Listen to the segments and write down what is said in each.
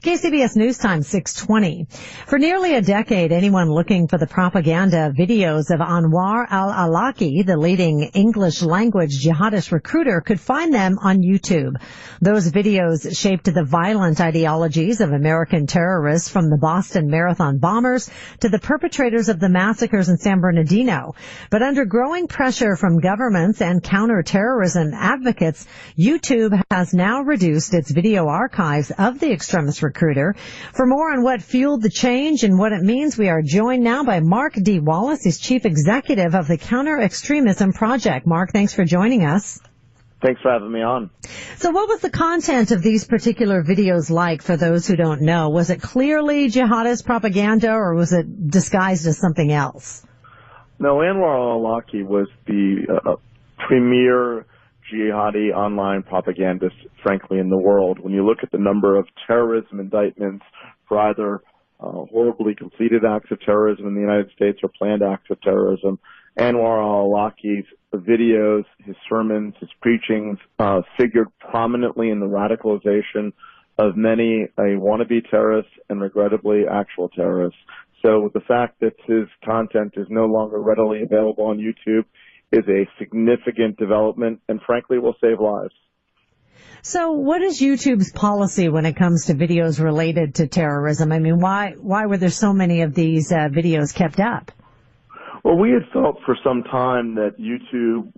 KCBS News Time 620. For nearly a decade, anyone looking for the propaganda videos of Anwar AlAwlaki, the leading English language jihadist recruiter, could find them on YouTube. Those videos shaped the violent ideologies of American terrorists, from the Boston Marathon bombers to the perpetrators of the massacres in San Bernardino. But under growing pressure from governments and counter-terrorism advocates, YouTube has now reduced its video archives of the extremist recruiter. For more on what fueled the change and what it means, we are joined now by Mark D. Wallace. He's Chief Executive of the Counter-Extremism Project. Mark, thanks for joining us. Thanks for having me on. So what was the content of these particular videos like, for those who don't know? Was it clearly jihadist propaganda, or was it disguised as something else? No, Anwar AlAwlaki was the premier jihadi online propagandist, frankly, in the world. When you look at the number of terrorism indictments for either horribly completed acts of terrorism in the United States or planned acts of terrorism, Anwar AlAwlaki's videos, his sermons, his preachings figured prominently in the radicalization of many wannabe terrorists and regrettably actual terrorists. So the fact that his content is no longer readily available on YouTube is a significant development, and frankly will save lives. So what is YouTube's policy when it comes to videos related to terrorism? I mean, why were there so many of these videos kept up? Well, we had felt for some time that YouTube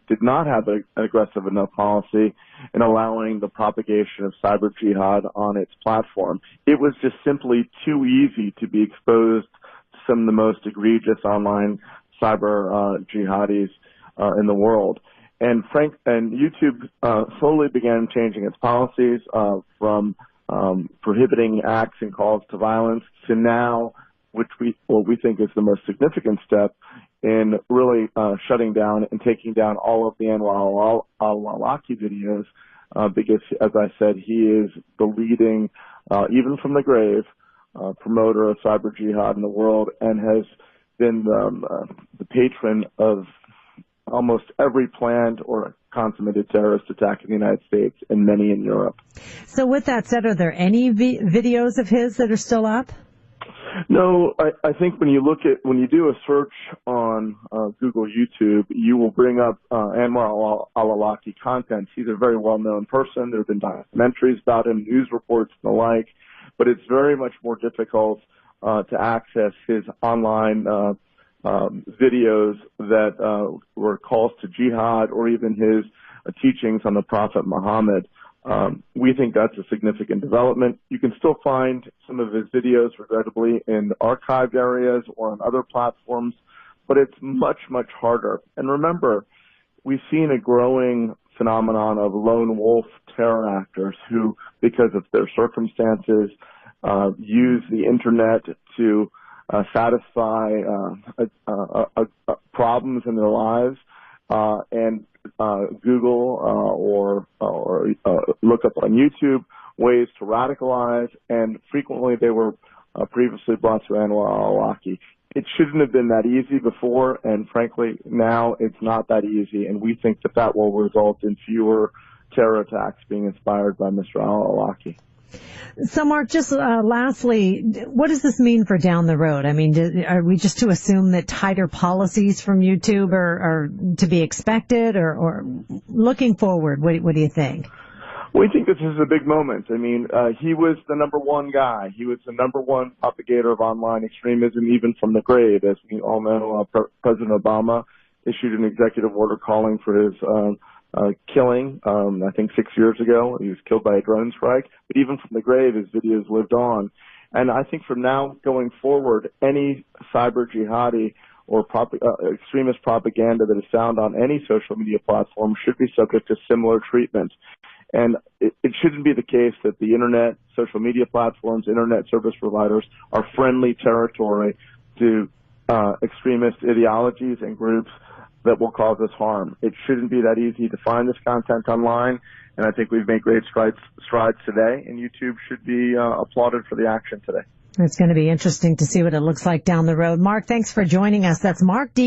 did not have an aggressive enough policy in allowing the propagation of cyber jihad on its platform. It was just simply too easy to be exposed to some of the most egregious online cyber jihadis in the world. And YouTube slowly began changing its policies from prohibiting acts and calls to violence to now, what we think is the most significant step in really shutting down and taking down all of the Anwar AlAwlaki videos, because, as I said, he is the leading, even from the grave, promoter of cyber jihad in the world, and has been the patron of almost every planned or consummated terrorist attack in the United States and many in Europe. So with that said, are there any videos of his that are still up? No, I think when you do a search on Google YouTube, you will bring up Anwar AlAwlaki content. He's a very well-known person. There have been documentaries about him, news reports and the like, but it's very much more difficult to access his online videos that were calls to jihad, or even his teachings on the Prophet Muhammad. We think that's a significant development. You can still find some of his videos, regrettably, in archived areas or on other platforms, but it's much, much harder. And remember, we've seen a growing phenomenon of lone wolf terror actors who, because of their circumstances, use the internet to satisfy problems in their lives, and Google or look up on YouTube ways to radicalize, and frequently they were previously brought to Anwar AlAwlaki. It shouldn't have been that easy before, and frankly now it's not that easy, and we think that will result in fewer terror attacks being inspired by Mr. AlAwlaki. So, Mark, just lastly, what does this mean for down the road? I mean, are we just to assume that tighter policies from YouTube are to be expected, or looking forward, what do you think? We think this is a big moment. I mean, he was the number one guy. He was the number one propagator of online extremism, even from the grave. As we all know, President Obama issued an executive order calling for his killing, I think 6 years ago. He was killed by a drone strike. But even from the grave, his videos lived on. And I think from now going forward, any cyber jihadi or extremist propaganda that is found on any social media platform should be subject to similar treatment. And it shouldn't be the case that the internet, social media platforms, internet service providers are friendly territory to extremist ideologies and groups that will cause us harm. It shouldn't be that easy to find this content online, and I think we've made great strides today, and YouTube should be applauded for the action today. It's going to be interesting to see what it looks like down the road. Mark, thanks for joining us. That's Mark D.